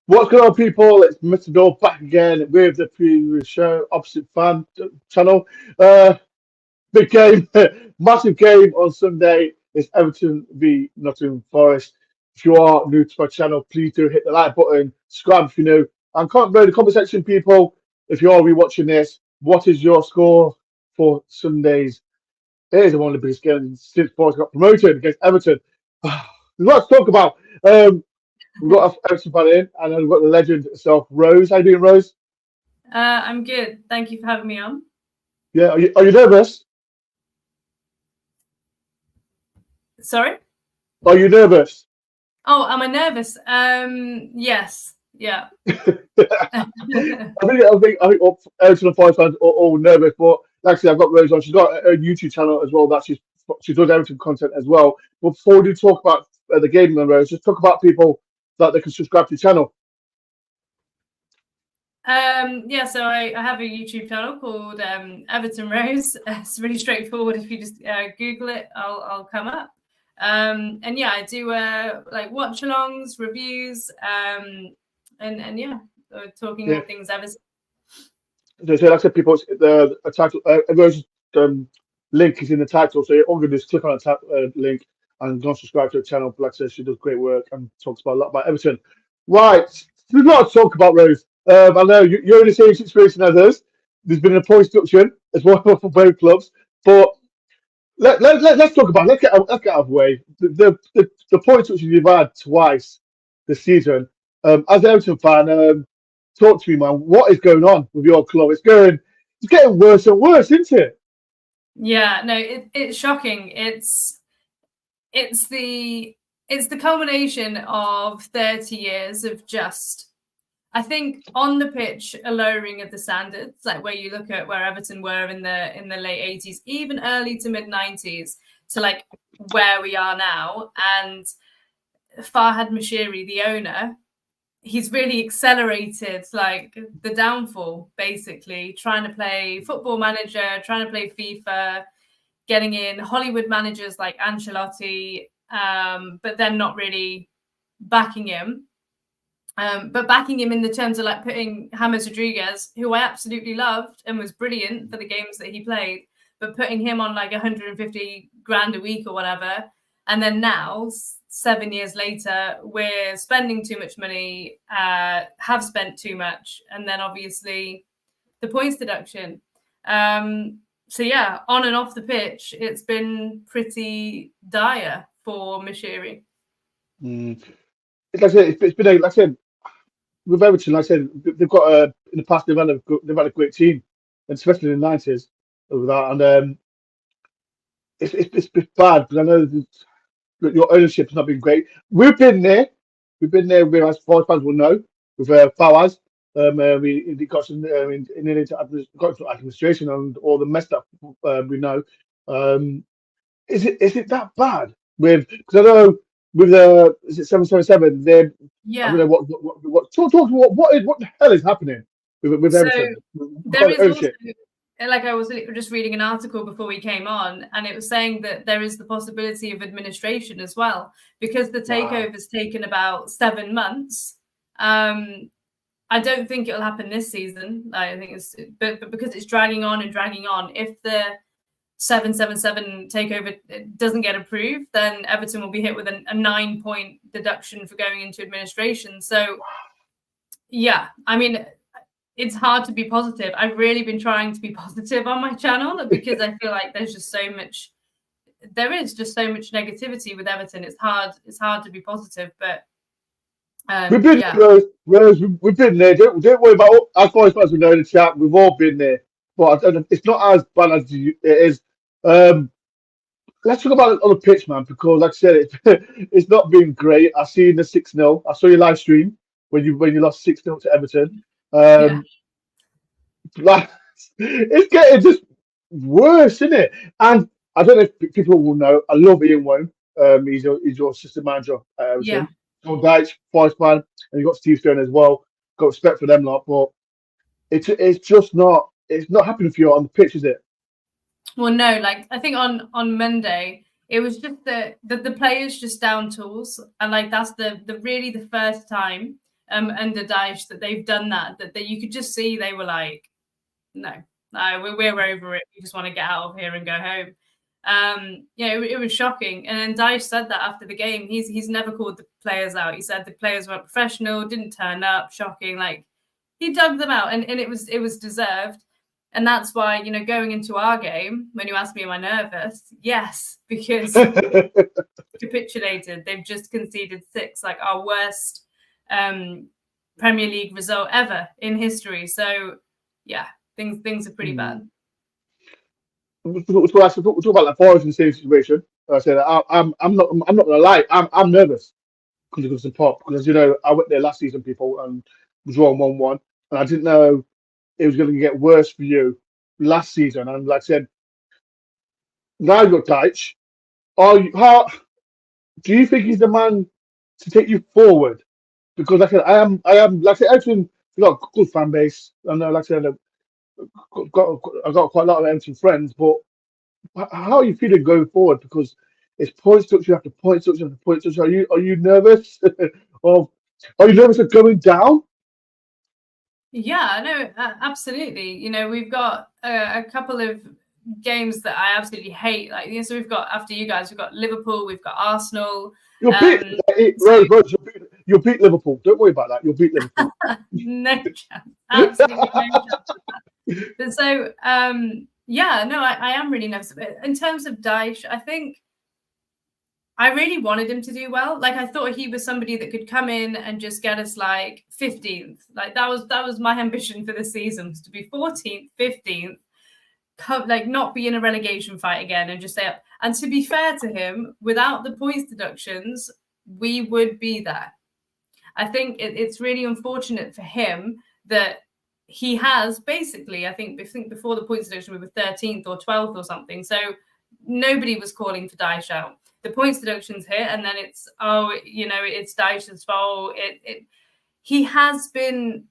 What's going on, people? It's Mr. Dore back again with the previous show, Opposite Fan channel. Uh, Big game, massive game on Sunday. It's Everton v Nottingham Forest. If you are new to my channel, please do hit the like button, subscribe if you're new, and comment below in the comment section, people. If you are rewatching this, what is your score for Sundays? It is one of the biggest games since Forest got promoted against Everton. There's a lot to talk about. We've got Everton fan in, and then we've got the legend herself, Rose. How you doing, Rose? I'm good. Thank you for having me on. Yeah, are you nervous? Sorry? Are you nervous? Oh, am I nervous? Yes. Yeah. I think Everton and Forest fans are all nervous, but like I said, I've got Rose on. She's got a YouTube channel as well that she does Everton content as well. But before we do talk about the game, Rose, just talk about people that they can subscribe to the channel. Yeah, so I have a YouTube channel called Everton Rose. It's really straightforward. If you just Google it, I'll come up. And yeah, I do like watch-alongs, reviews, and yeah, talking all things Everton. So like I said, people, the title, Rose's link is in the title, so all you can do is click on the link and go and subscribe to the channel. But like I said, she does great work and talks about a lot about Everton. Right, there's a lot to talk about, Rose. I know you're in the same situation as us. There's been a point deduction as well for both clubs, but let's talk about let's get out of the way. The point deduction you've had twice this season. As an Everton fan, talk to me, man. What is going on with your club? It's getting worse and worse, isn't it? Yeah, no, it's shocking. It's the culmination of 30 years of just, I think, on the pitch, a lowering of the standards, like where you look at where Everton were in the late 80s, even early to mid 90s, to like where we are now. And Farhad Moshiri, the owner, he's really accelerated like the downfall, basically trying to play Football Manager, trying to play FIFA, getting in Hollywood managers like Ancelotti, but then not really backing him. But backing him in the terms of like putting James Rodriguez, who I absolutely loved and was brilliant for the games that he played, but putting him on like 150 grand a week or whatever. And then now, 7 years later, we're spending too much money, have spent too much. And then obviously the points deduction. So yeah, on and off the pitch, it's been pretty dire for Moshiri. Like I said, it's been like I said with Everton. Like I said, they've got in the past they've had a great team, and especially in the '90s with that. And it's bad because I know that your ownership has not been great. We've been there. We've been there. We, as Forest fans will know, with Fawaz. We got some got into administration and all the messed up we know. Is it that bad? With because I know with the is it 777? They I don't know what the hell is happening with Everton? There is also, like I was just reading an article before we came on, and it was saying that there is the possibility of administration as well, because the takeover's taken about 7 months. I don't think it'll happen this season. I think but because it's dragging on and dragging on. If the 777 takeover doesn't get approved, then Everton will be hit with a 9-point deduction for going into administration. So, yeah, I mean, it's hard to be positive. I've really been trying to be positive on my channel because I feel like there is just so much negativity with Everton. It's hard to be positive, but we've been Rose, we've been there. Don't worry about as far as we know in the chat. We've all been there, but I don't know, it's not as bad as it is. Let's talk about it on the pitch, man, because like I said, it's not been great. I seen the 6-0. I saw your live stream when you lost 6-0 to Everton. Like, it's getting just worse, isn't it? And I don't know if people will know. I love Ian Wone. He's your assistant manager at Everton. John Dyche, Forest fan, and you got Steve Stone as well. Got respect for them lot, but it's just not happening for you on the pitch, is it? Well, no, like I think on Monday it was just the players just down tools, and like that's the really the first time under Dyche that they've done that you could just see they were like, no, we're over it. We just want to get out of here and go home. It was shocking. And then Dyche said that after the game, he's never called the players out. He said the players weren't professional, didn't turn up, shocking. Like, he dug them out, and it was deserved. And that's why, going into our game, when you asked me, am I nervous? Yes, because capitulated. They've just conceded 6, like our worst Premier League result ever in history. So yeah, things are pretty bad. We'll talk about that Forest in the same situation. I said I'm not gonna lie, I'm nervous because it goes to Pop, because I went there last season, people, and was drawn 1-1, and I didn't know it was going to get worse for you last season. And like I said, now you've got Dyche. How do you think he's the man to take you forward? Because like I said, I am like I said, Everton, we got a good fan base. I know, like I said, I've got quite a lot of Everton friends, but how are you feeling going forward? Because it's point structure after point structure after point structure. Are you nervous? Or are you nervous of going down? Yeah, no, absolutely. We've got a couple of games that I absolutely hate. Like, so we've got, after you guys, we've got Liverpool, we've got Arsenal. You'll beat Liverpool. Don't worry about that. You'll beat Liverpool. No chance. Absolutely no chance. But so, I am really nervous. In terms of Dyche, I think I really wanted him to do well. Like, I thought he was somebody that could come in and just get us like 15th. Like, that was my ambition for the season, was to be 14th, 15th, like not be in a relegation fight again and just stay up. And to be fair to him, without the points deductions, we would be there. I think it's really unfortunate for him that he has basically, I think before the points deduction, we were 13th or 12th or something. So nobody was calling for Dyche out. The points deductions hit, and then it's Dyche's fault. He has been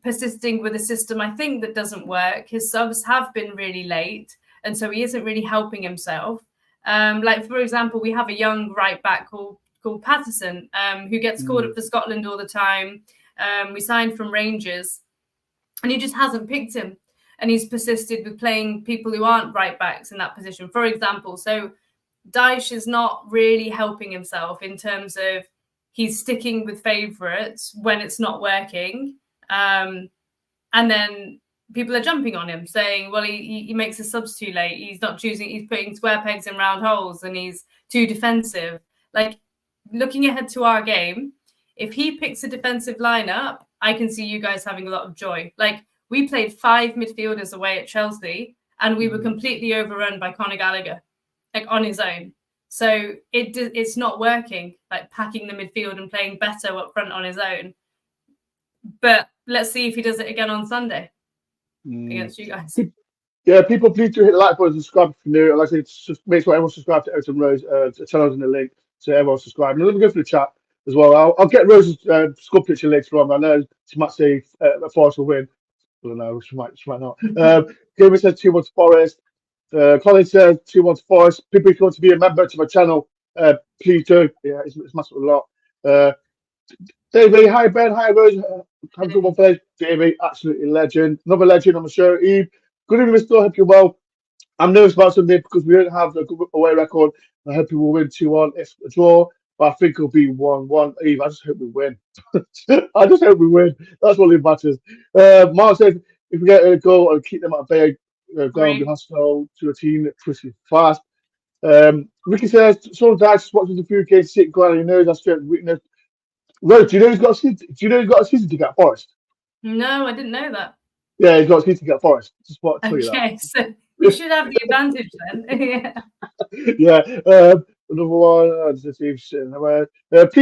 persisting with a system, I think, that doesn't work. His subs have been really late, and so he isn't really helping himself. Like, for example, we have a young right back called Patterson, who gets called up for Scotland all the time. We signed from Rangers, and he just hasn't picked him. And he's persisted with playing people who aren't right backs in that position, for example. So Dyche is not really helping himself in terms of he's sticking with favourites when it's not working. And then people are jumping on him saying, well, he makes his subs too late. He's not choosing, he's putting square pegs in round holes, and he's too defensive. Like, looking ahead to our game, if he picks a defensive lineup, I can see you guys having a lot of joy. Like, we played 5 midfielders away at Chelsea, and we were completely overrun by Conor Gallagher, like, on his own. So it's not working, like packing the midfield and playing better up front on his own. But let's see if he does it again on Sunday against you guys. Yeah, people, please do hit the like button and subscribe if you're new. And like I said, just make sure everyone subscribe to Everton Rose. The channel's in the link, so everyone subscribe. And let me go through the chat as well. I'll get Rose's score picture later on. I know she might say Forest will win. I don't know, she might not. Gamer says 2-1 to Forest. Colin says 2-1 to Forest. People, if you want to be a member to my channel, please do. Yeah, it's massive a lot. David, hi Ben, hi Rose. Have a good one, fellas. David, absolutely legend. Another legend on the show. Eve, good evening, Mr. Hope you're well. I'm nervous about Sunday because we don't have a good away record. I hope we will win 2-1. It's a draw, but I think it'll be 1-1. Eve, I just hope we win. I just hope we win. That's what it matters. Mark says, if we get a goal and keep them at bay, go and be hostile to a team that's pretty fast. Ricky says, so Dyche watching the few games, sit ground, he knows that's strength weakness. Rose, do you know he's got a season ticket at Forest? No, I didn't know that. Yeah, he's got a season ticket at Forest. Just want to tell you that. Okay, so we should have the advantage then. Yeah. Another one. Please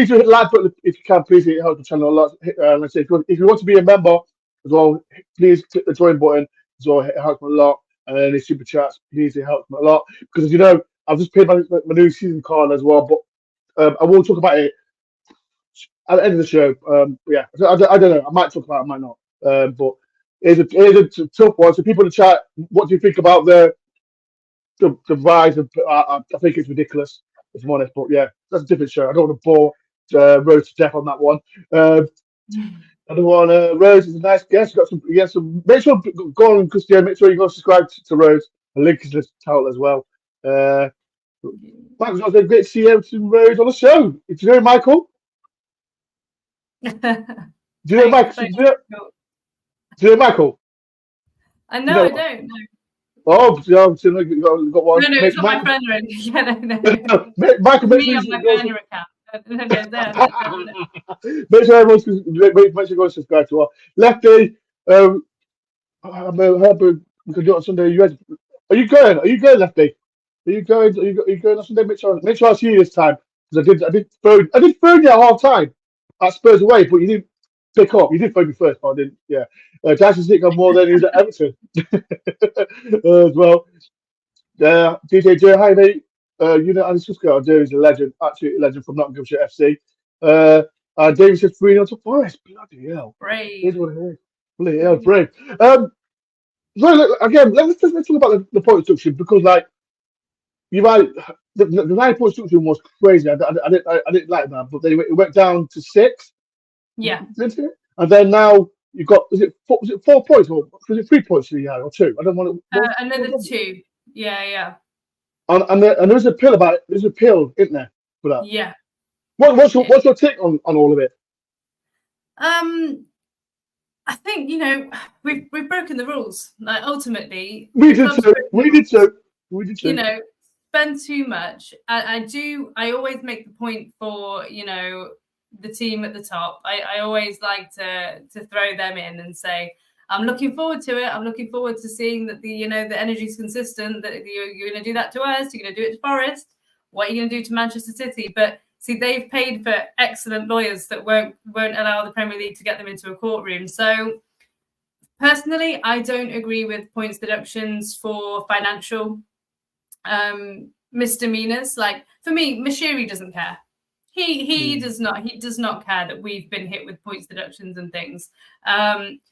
do hit the like button if you can. Please, it helps the channel a lot. Let's say if you want to be a member as well, please click the join button as well. It helps me a lot. And then the super chats, please, it helps me a lot, because as you know, I've just paid my new season card as well. But I will talk about it at the end of the show. Yeah, I don't know. I might talk about it, I might not. But it's a tough one. So people in the chat, what do you think about the rise of? I think it's ridiculous, if I'm honest. But yeah, that's a different show. I don't want to bore Rose to death on that one. Another one, Rose is a nice guest. Got some, yeah, some. Make sure go on, Christian. Make sure you go subscribe to Rose. A link is listed out as well. Uh, Michael's also great to see Everton Rose on the show. Do you know Michael? Do you know Michael? Thanks. Do you know Michael? I Do you know, know? I don't know. Oh, so you got one. No, it's not my friend or anything. Yeah, no. Michael, make Me sure on my you burner account. No, make sure everyone's make sure you go subscribe to her. Lefty, I'm hoping we can do it on Sunday. Are you going? Are you going, Lefty? Are you going? Are you going on Sunday? Make sure I see you this time because I did phone you at half time at Spurs away, but you didn't pick up. You did phone me first, but I didn't. Yeah, Dyson Stick on more than he was at Everton as well. DJ Joe, hi mate. You know, Andy Susco, Joe's a legend, absolute legend from Nottinghamshire FC. David says 3-0 to Forest. Bloody hell. Here's brave. what it is. Bloody hell, brave. So look, again, let's talk about the point deduction because, like, you might the 9 point deduction was crazy. I didn't like that, but then it went down to 6, Yeah. didn't it? And then now you've got was it 4 points or was it 3 points you had or 2? I don't want to. Another 2. Yeah. And there's a pill about it. There's a pill, isn't there, for that? Yeah. What's your take on all of it? I think we've broken the rules. Like ultimately, We did so. You know, spend too much. I always make the point for the team at the top. I always like to throw them in and say, I'm looking forward to it. I'm looking forward to seeing that the energy is consistent. That you're going to do that to us. You're going to do it to Forest. What are you going to do to Manchester City? But see, they've paid for excellent lawyers that won't allow the Premier League to get them into a courtroom. So personally, I don't agree with points deductions for financial misdemeanors. Like for me, Mashiri doesn't care. He does not care that we've been hit with points deductions and things.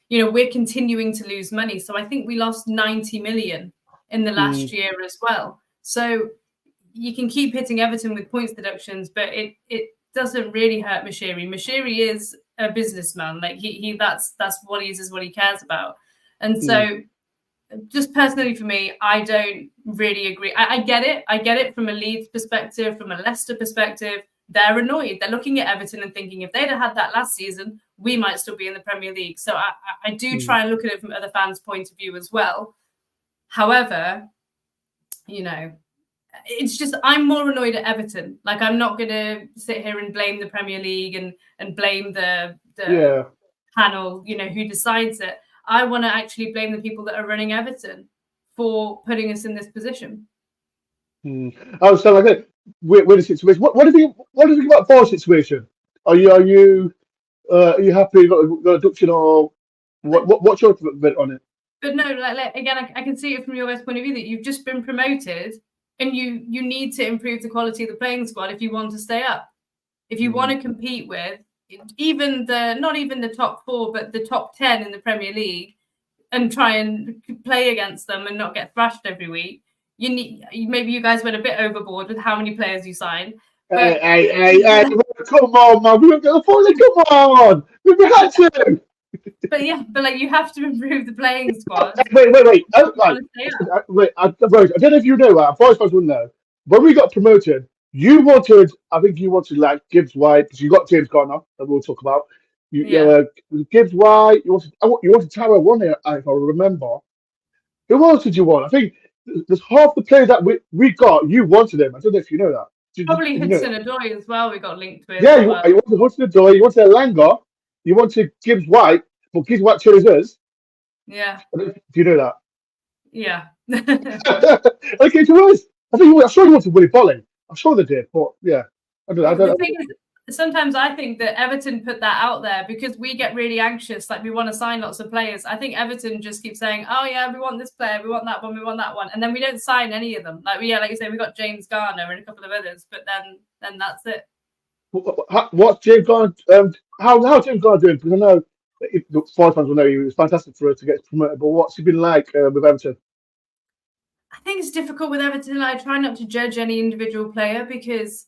We're continuing to lose money. So I think we lost 90 million in the last year as well. So you can keep hitting Everton with points deductions, but it doesn't really hurt Mashiri. Mashiri is a businessman. Like he that's what he is what he cares about. And so just personally for me, I don't really agree. I get it. I get it from a Leeds perspective, from a Leicester perspective. They're annoyed. They're looking at Everton and thinking if they'd have had that last season, we might still be in the Premier League. So I do try and look at it from other fans' point of view as well. However, it's just I'm more annoyed at Everton. Like I'm not going to sit here and blame the Premier League and blame the panel, who decides it. I want to actually blame the people that are running Everton for putting us in this position. Oh, so like that. With the situation, what do you think about Forest situation? Are you happy you got a deduction or what's your bit on it? But no, like again, I can see it from your guys' point of view that you've just been promoted and you need to improve the quality of the playing squad if you want to stay up. If you want to compete with even not even the top 4, but the top 10 in the Premier League and try and play against them and not get thrashed every week. Maybe you guys went a bit overboard with how many players you signed. Hey, come on, man. We were going to come on. We had to. But you have to improve the playing squad. Wait. I don't know if you know that. Forest fans will know. When we got promoted, I think you wanted like Gibbs White because you got James Garner that we'll talk about. Gibbs White. You wanted Tara one if I remember. Who else did you want? I think there's half the players that we got. You wanted them. I don't know if you know that. Probably Hudson-Odoi as well. We got linked with. Yeah, you wanted Hudson-Odoi. You wanted Elanga. You wanted Gibbs White. But Gibbs White chose us. Yeah. Do you know that? Yeah. Okay, to us. I'm sure you wanted Willie Bolling. I'm sure they did, but yeah. I don't know. The thing is, sometimes I think that Everton put that out there because we get really anxious, like we want to sign lots of players. I think Everton just keeps saying, "Oh yeah, we want this player, we want that one, we want that one," and then we don't sign any of them. Like you say, we got James Garner and a couple of others, but then that's it. What's James Garner? How's James Garner doing? Because I know the Forest fans will know he was fantastic for us to get promoted. But what's he been like with Everton? I think it's difficult with Everton. I try not to judge any individual player because,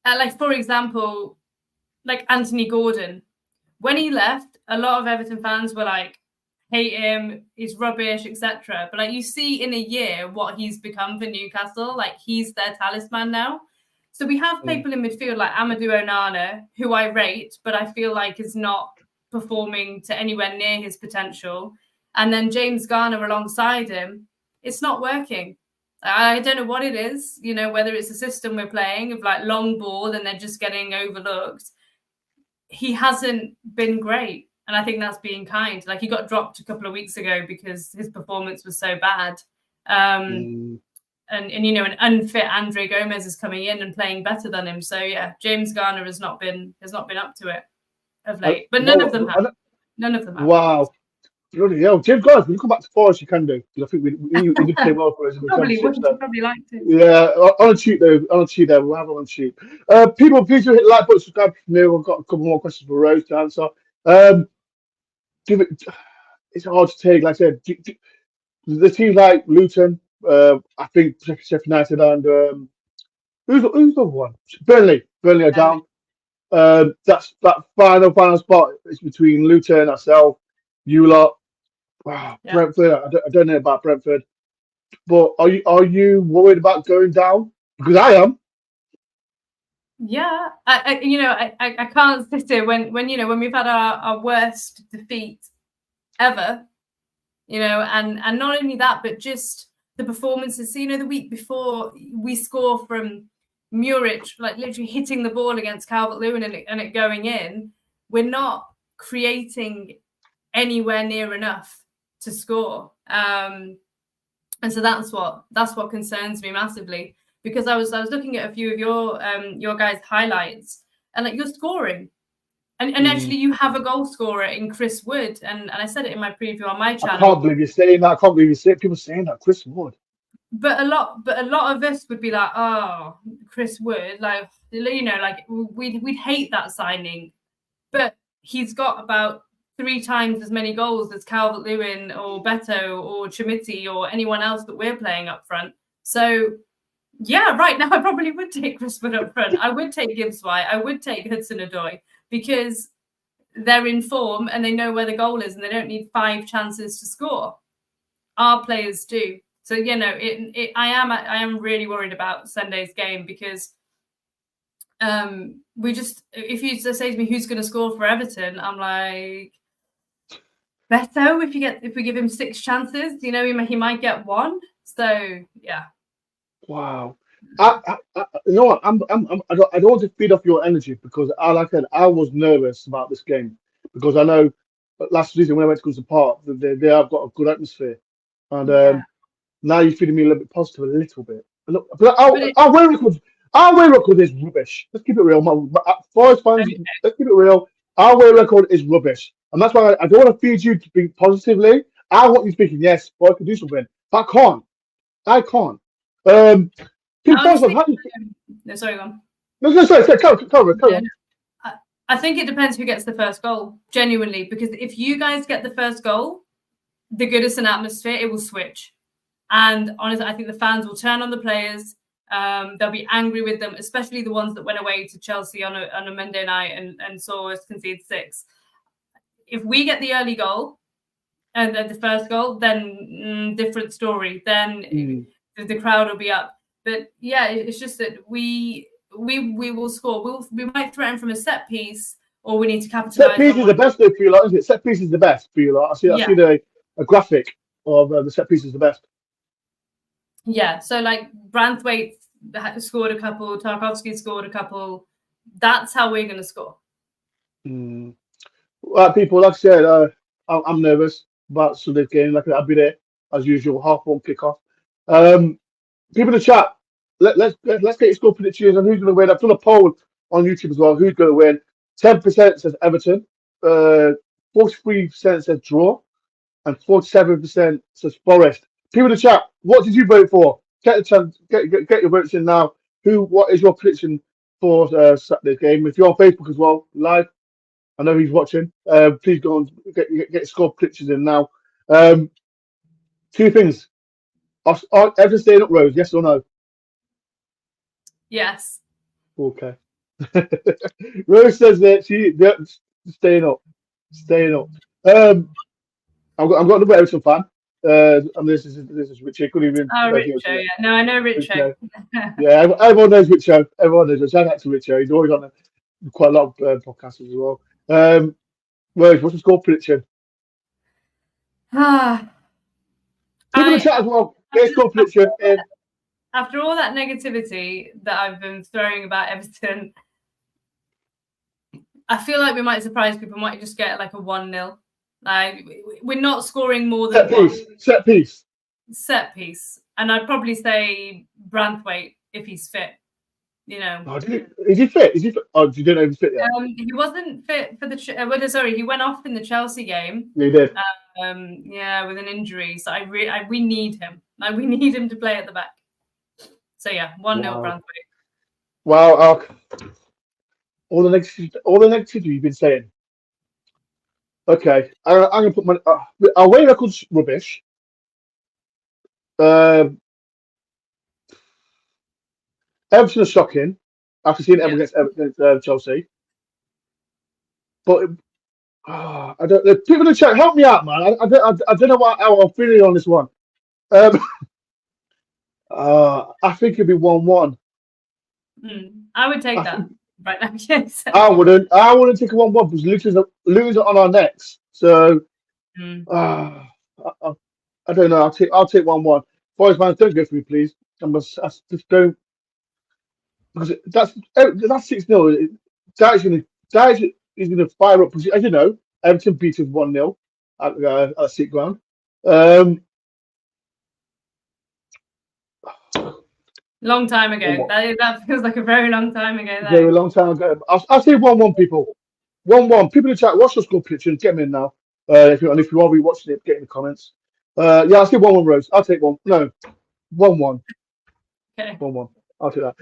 like for example, like Anthony Gordon, when he left, a lot of Everton fans were like, hate him, he's rubbish, etc. But like you see in a year what he's become for Newcastle, like he's their talisman now. So we have people in midfield like Amadou Onana, who I rate, but I feel like is not performing to anywhere near his potential. And then James Garner alongside him, it's not working. I don't know what it is, you know, whether it's a system we're playing of like long ball and they're just getting overlooked. He hasn't been great. And I think that's being kind. Like he got dropped a couple of weeks ago because his performance was so bad. And you know, an unfit Andre Gomez is coming in and playing better than him. So yeah, James Garner has not been up to it of late. But none of them have. None of them have. Wow. Bloody hell. James Garner, when you come back to Forest, you can do. I think we did play well for us in the Probably like to. Yeah, on a cheat though. On a cheat there. We'll have it on cheat. People, please do hit the like button, subscribe. I've got a couple more questions for Rose to answer. It's hard to take. Like I said, the teams like Luton, I think Sheffield United and who's the one? Burnley are down. That's that final spot is between Luton, ourselves, you lot. Wow, yeah. Brentford. I don't know about Brentford, but are you worried about going down? Because I am. Yeah, I can't sit here when we've had our worst defeat ever, you know, and not only that, but just the performances. So, you know, the week before we score from Muric, like literally hitting the ball against Calvert-Lewin and it going in. We're not creating anywhere near enough to score, and so that's what concerns me massively. Because I was looking at a few of your guys' highlights, and like you're scoring, and actually you have a goal scorer in Chris Wood, and I said it in my preview on my channel. I can't believe you're saying that. I can't believe people saying that, Chris Wood. But a lot of us would be like, oh, Chris Wood, like, you know, like we'd hate that signing, but he's got about 3 times as many goals as Calvert-Lewin or Beto or Chimiti or anyone else that we're playing up front. So. Yeah, right now I probably would take Chris Wood up front. I would take Gibbs White. I would take Hudson-Odoi because they're in form and they know where the goal is and they don't need 5 chances to score. Our players do. So, you know, I am really worried about Sunday's game because if you just say to me who's going to score for Everton, I'm like, Beto. If we give him 6 chances, you know, he might get 1. So yeah. Wow, you know what? I don't want to feed off your energy because, like I said, I was nervous about this game because I know last season when I went to Goodison Park, they have got a good atmosphere, and now you're feeding me a little bit positive, a little bit. But our away record is rubbish. Let's keep it real, Forest fans. Let's keep it real. Our away record is rubbish, and that's why I don't want to feed you to speak positively. I want you speaking. Yes, boy, I can do something, but I can't. No, sorry, go on. No, sorry, cover on. I think it depends who gets the first goal, genuinely, because if you guys get the first goal, the Goodison atmosphere, it will switch. And honestly, I think the fans will turn on the players. They'll be angry with them, especially the ones that went away to Chelsea on a Monday night and saw us concede 6. If we get the early goal and the first goal, then different story. Then the crowd will be up. But yeah, it's just that we will score. We might threaten from a set piece, or we need to capitalize. Set piece is the best though for you lot, isn't it? Set piece is the best for you lot. I see a graphic of the set piece is the best. Yeah, so like Branthwaite scored a couple, Tarkovsky scored a couple. That's how we're going to score. Right, people, like I said, I'm nervous about Sunday's game. Like I'll be there as usual, 1:30 kickoff. People in the chat, let's get your score predictions on who's going to win. I've done a poll on YouTube as well. Who's going to win? 10% says Everton, 43% says draw, and 47% says Forest. People in the chat, what did you vote for? Get the chance, get your votes in now. What is your prediction for Saturday's game? If you're on Facebook as well, live, I know he's watching. Please go on, get your score predictions in now. 2 things. Are Everton staying up, Rose? Yes or no? Yes. Okay. Rose says that she's staying up. Staying up. I've got another Everton fan. And this is Richie. Couldn't even Oh, know if he was Richo, here. yeah. No, I know Richo. Yeah, everyone knows Richo. Everyone knows. Shout out to Richo. He's always on quite a lot of podcasts as well. Rose, what's the score prediction? Ah, People in the chat as well. Get score prediction in. After all that negativity that I've been throwing about Everton, I feel like we might surprise people. Might just get like a 1-0. Like we're not scoring more than Set piece. Set piece, and I'd probably say Branthwaite if he's fit. You know. Oh, is he fit? Oh, you don't know if he's fit yet. He wasn't fit for the. Sorry, he went off in the Chelsea game. Yeah, he did. Yeah, with an injury. So we need him. Like we need him to play at the back. So yeah, 1-0 Branthwaite. Wow, all the negativity you've been saying. Okay, I'm gonna put my our away record's rubbish. Everton are shocking after seeing Everton against Chelsea. But I don't. The people in the chat, help me out, man. I don't know how I'm feeling on this one. I think it'd be 1-1. I would take that. Right now, yes. I wouldn't take a 1-1 because Luton's on our necks. So I don't know. I'll take 1-1. Boys, man, don't go for me, please. I just don't, because that's 6-0. That is gonna fire up. As you know, Everton beat us 1-0 at Seat Ground. Long time ago. That feels like a very long time ago. Very long time ago. I'll say 1-1, people. 1-1. People in the chat, watch the score prediction. Get me in now. If you want to be watching it, get in the comments. Yeah, I'll say 1-1, Rose. I'll take one. No, 1-1. Okay. 1-1. I'll take that.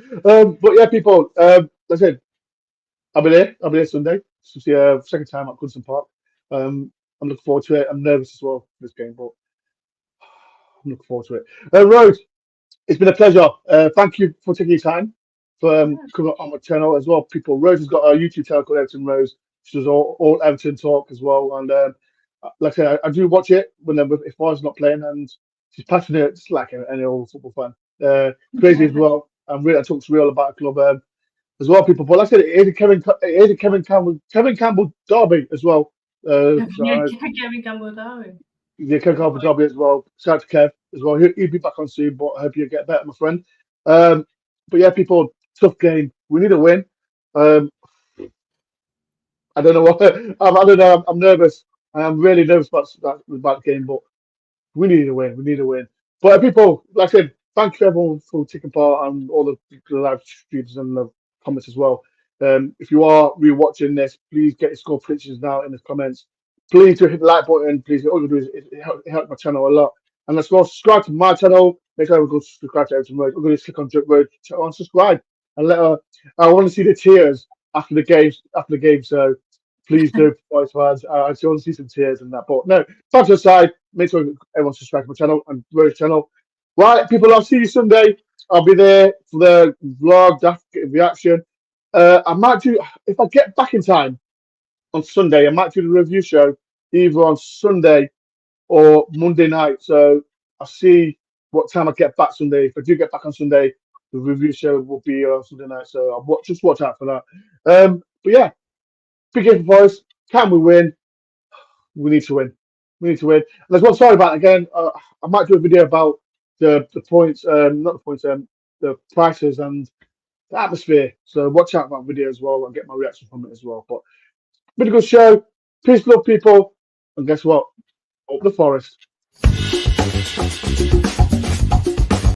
But yeah, people. Like I said, I'll be there Sunday. It's the second time at Goodson Park. I'm looking forward to it. I'm nervous as well for this game, but I'm looking forward to it. Rose, it's been a pleasure. Thank you for taking your time for coming on my channel as well. People, Rose has got a YouTube channel called Everton Rose. She does all Everton talk as well. And like I said, I do watch it if I was not playing, and she's passionate, just like any old football fan. Crazy as well. I talk to real about the club as well, people. But like I said, it is a Kevin Campbell derby as well. Kevin Campbell derby. Yeah, Kevin Campbell derby as well. Shout out to Kev as well. He'll be back on soon, but I hope you get better, my friend. But yeah, people, tough game. We need a win. I don't know what. I don't know. I'm nervous. I'm really nervous about the game, but we need a win. We need a win. But people, like I said, thank you everyone for taking part and all the live streams and the comments as well. If you are rewatching this, please get your score predictions now in the comments. Please do hit the like button. Please, all you do is it helps my channel a lot. And as well, subscribe to my channel. Make sure you go subscribe to Everton Road. I'm going to click on Drip Road on subscribe and let her. I want to see the tears after the game. So please do, boys fans. I still want to see some tears and that. But no, facts aside, make sure everyone subscribe to my channel and Road's channel. Right, people, I'll see you Sunday. I'll be there for the vlog, that reaction. I might do, if I get back in time on Sunday, I might do the review show either on Sunday or Monday night. So I'll see what time I get back Sunday. If I do get back on Sunday, the review show will be on Sunday night. So I'll just watch out for that. But yeah, big game for us. Can we win? We need to win. We need to win. And as well, sorry about it again. I might do a video about the points, not the points, the prices and the atmosphere. So watch out for that video as well and get my reaction from it as well. But been a good show. Peace, love, people. And guess what? Up the Forest.